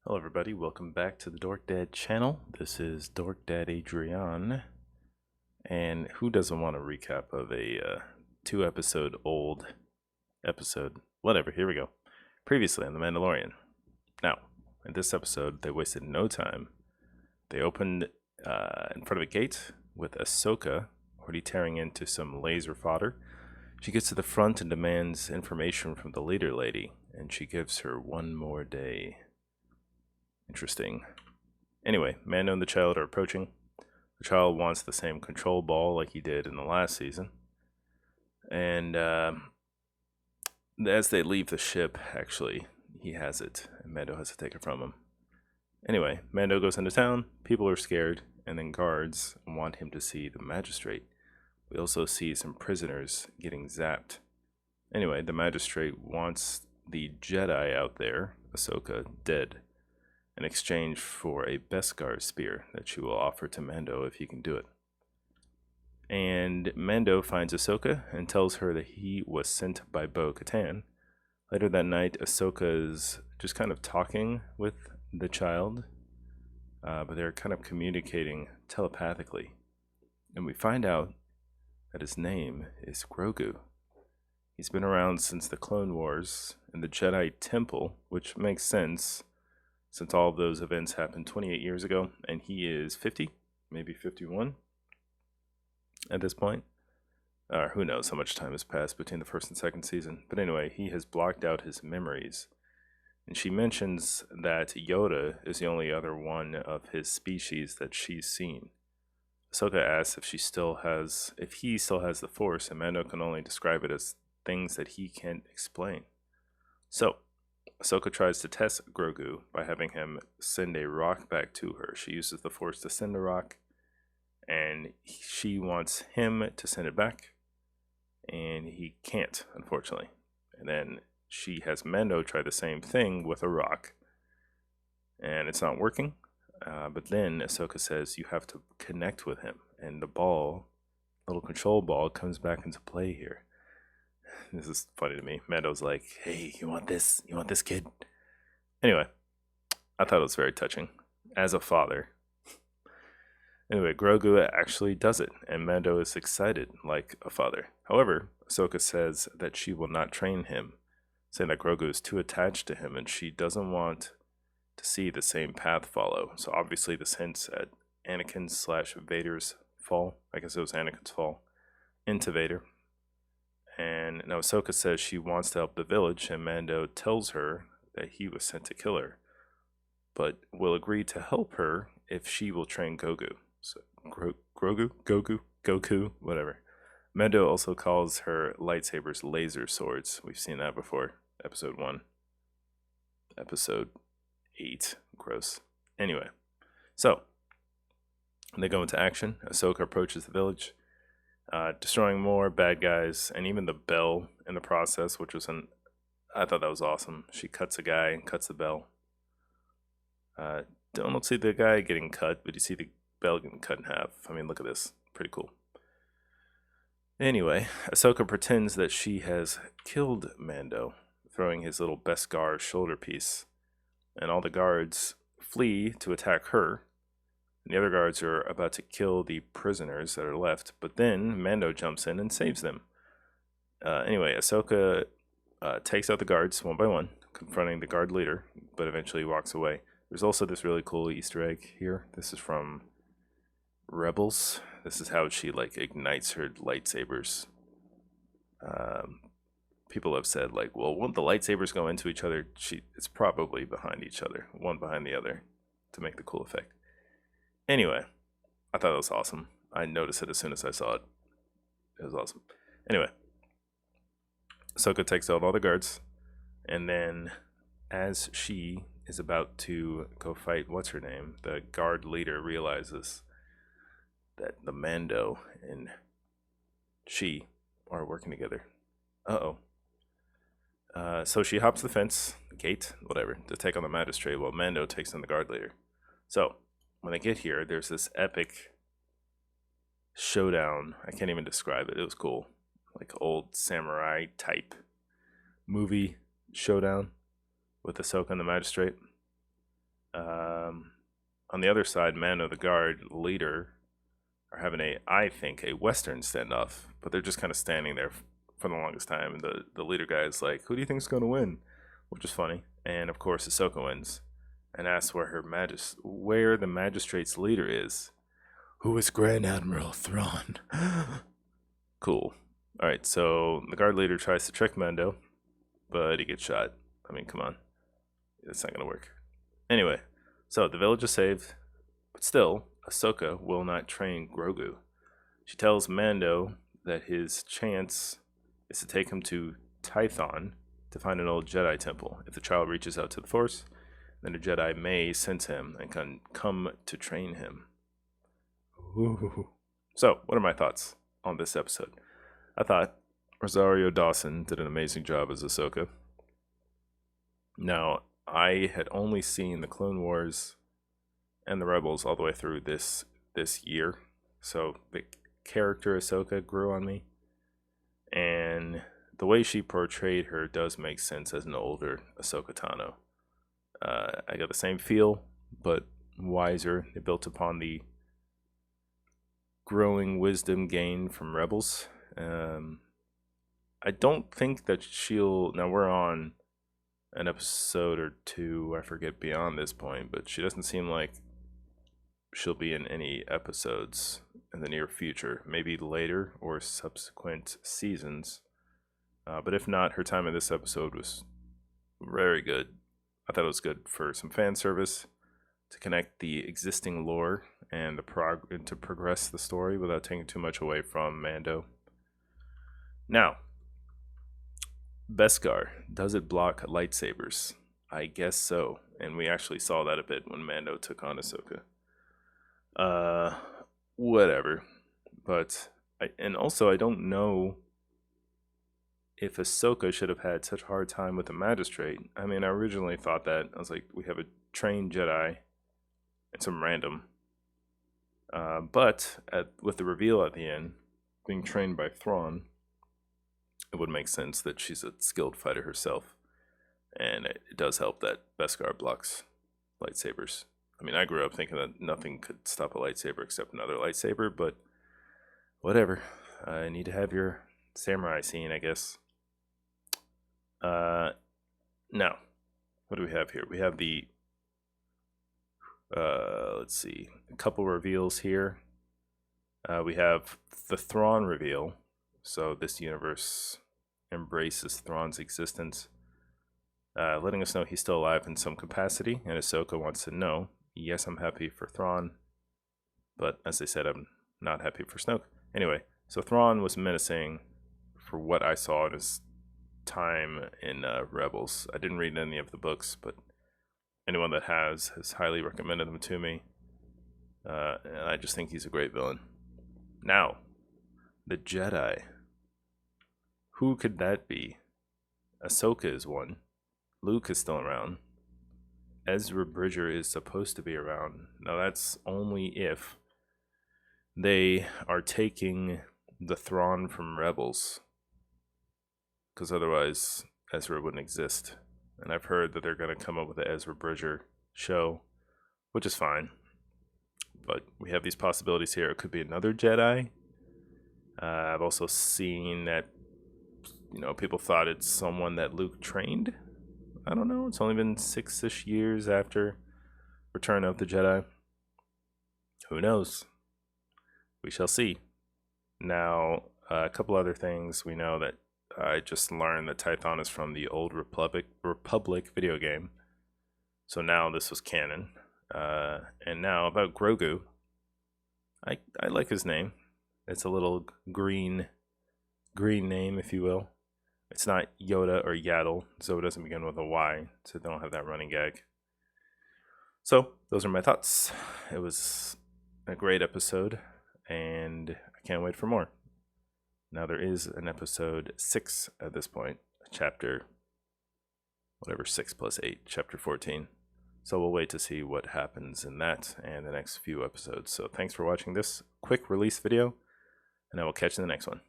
Hello everybody, welcome back to the Dork Dad channel. This is Dork Dad Adrian, and who doesn't want a recap of a 2 episode old episode? Whatever, here we go. Previously on The Mandalorian. Now, in this episode, they wasted no time. They opened in front of a gate with Ahsoka already tearing into some laser fodder. She gets to the front and demands information from the leader lady, and she gives her one more day. Interesting. Anyway, Mando and the child are approaching. The child wants the same control ball like he did in the last season. And as they leave the ship, actually, he has it, and Mando has to take it from him. Anyway, Mando goes into town, people are scared, and then guards want him to see the magistrate. We also see some prisoners getting zapped. Anyway, the magistrate wants the Jedi out there, Ahsoka, dead, in exchange for a Beskar spear that she will offer to Mando if he can do it. And Mando finds Ahsoka and tells her that he was sent by Bo-Katan. Later that night, Ahsoka is just kind of talking with the child, but they're kind of communicating telepathically. And we find out that his name is Grogu. He's been around since the Clone Wars and the Jedi Temple, which makes sense since all of those events happened 28 years ago, and he is 50, maybe 51 at this point. Or who knows how much time has passed between the first and second season. But anyway, he has blocked out his memories. And she mentions that Yoda is the only other one of his species that she's seen. Ahsoka asks if he still has the Force, and Mando can only describe it as things that he can't explain. So, Ahsoka tries to test Grogu by having him send a rock back to her. She uses the Force to send a rock, and she wants him to send it back, and he can't, unfortunately. And then she has Mando try the same thing with a rock, and it's not working. But then Ahsoka says you have to connect with him, and the little control ball, comes back into play here. This is funny to me. Mando's like, hey, you want this? You want this, kid? Anyway, I thought it was very touching. As a father. Anyway, Grogu actually does it, and Mando is excited like a father. However, Ahsoka says that she will not train him, saying that Grogu is too attached to him, and she doesn't want to see the same path follow. So obviously this hints at Anakin/Vader's fall. I guess it was Anakin's fall into Vader. And now Ahsoka says she wants to help the village, and Mando tells her that he was sent to kill her, but will agree to help her if she will train Goku. So Goku, whatever. Mando also calls her lightsabers laser swords. We've seen that before. Episode 1. Episode 8. Gross. Anyway, so they go into action. Ahsoka approaches the village, destroying more bad guys, and even the bell in the process, which was I thought that was awesome. She cuts a guy and cuts the bell. Don't see the guy getting cut, but you see the bell getting cut in half. I mean, look at this. Pretty cool. Anyway, Ahsoka pretends that she has killed Mando, throwing his little Beskar shoulder piece, and all the guards flee to attack her. And the other guards are about to kill the prisoners that are left, but then Mando jumps in and saves them. Anyway, Ahsoka takes out the guards one by one, confronting the guard leader, but eventually walks away. There's also this really cool Easter egg here. This is from Rebels. This is how she ignites her lightsabers. People have said well, won't the lightsabers go into each other? It's probably behind each other, one behind the other, to make the cool effect. Anyway, I thought it was awesome. I noticed it as soon as I saw it. It was awesome. Anyway, Ahsoka takes out all the guards, and then as she is about to go fight what's-her-name, the guard leader realizes that the Mando and she are working together. So she hops the fence, gate, whatever, to take on the magistrate while Mando takes on the guard leader. So when they get here, there's this epic showdown. I can't even describe it. It was cool. Old samurai type movie showdown with Ahsoka and the magistrate. On the other side, Mando, the guard leader, are having I think, a Western standoff, but they're just kind of standing there for the longest time. And the leader guy is like, "Who do you think's going to win?" Which is funny. And of course, Ahsoka wins and asks where the magistrate's leader is. Who is Grand Admiral Thrawn? Cool. All right, so the guard leader tries to trick Mando, but he gets shot. I mean, come on. It's not going to work. Anyway, so the village is saved, but still, Ahsoka will not train Grogu. She tells Mando that his chance is to take him to Tython to find an old Jedi temple. If the child reaches out to the Force, then a Jedi may sense him and can come to train him. Ooh. So, what are my thoughts on this episode? I thought Rosario Dawson did an amazing job as Ahsoka. Now, I had only seen the Clone Wars and the Rebels all the way through this year, so the character Ahsoka grew on me, and the way she portrayed her does make sense as an older Ahsoka Tano. I got the same feel, but wiser. It built upon the growing wisdom gained from Rebels. I don't think that now we're on an episode or two, I forget, beyond this point, but she doesn't seem like she'll be in any episodes in the near future, maybe later or subsequent seasons. But if not, her time in this episode was very good. I thought it was good for some fan service, to connect the existing lore and to progress the story without taking too much away from Mando. Now, Beskar, does it block lightsabers? I guess so, and we actually saw that a bit when Mando took on Ahsoka. Whatever. But I don't know if Ahsoka should have had such a hard time with the magistrate. I mean, I originally thought that. I was like, we have a trained Jedi and some random. But with the reveal at the end, being trained by Thrawn, it would make sense that she's a skilled fighter herself. And it does help that Beskar blocks lightsabers. I mean, I grew up thinking that nothing could stop a lightsaber except another lightsaber, but whatever. I need to have your samurai scene, I guess. Now, what do we have here? We have the, let's see, a couple reveals here. We have the Thrawn reveal. So this universe embraces Thrawn's existence, letting us know he's still alive in some capacity, and Ahsoka wants to know, yes, I'm happy for Thrawn, but as they said, I'm not happy for Snoke. Anyway, so Thrawn was menacing for what I saw in his time in Rebels. I didn't read any of the books, but anyone that has highly recommended them to me, and I just think he's a great villain. Now, the Jedi. Who could that be? Ahsoka is one. Luke is still around. Ezra Bridger is supposed to be around. Now that's only if they are taking the Thrawn from Rebels, because otherwise Ezra wouldn't exist. And I've heard that they're going to come up with the Ezra Bridger show, which is fine. But we have these possibilities here. It could be another Jedi. I've also seen that, people thought it's someone that Luke trained. I don't know. It's only been 6-ish years after Return of the Jedi. Who knows? We shall see. Now, a couple other things. We know that I just learned that Tython is from the old Republic video game. So now this was canon. And now about Grogu. I like his name. It's a little green name, if you will. It's not Yoda or Yaddle, so it doesn't begin with a Y, so they don't have that running gag. So, those are my thoughts. It was a great episode, and I can't wait for more. Now, there is an episode 6 at this point, chapter, 6 plus 8, chapter 14. So we'll wait to see what happens in that and the next few episodes. So thanks for watching this quick release video, and I will catch you in the next one.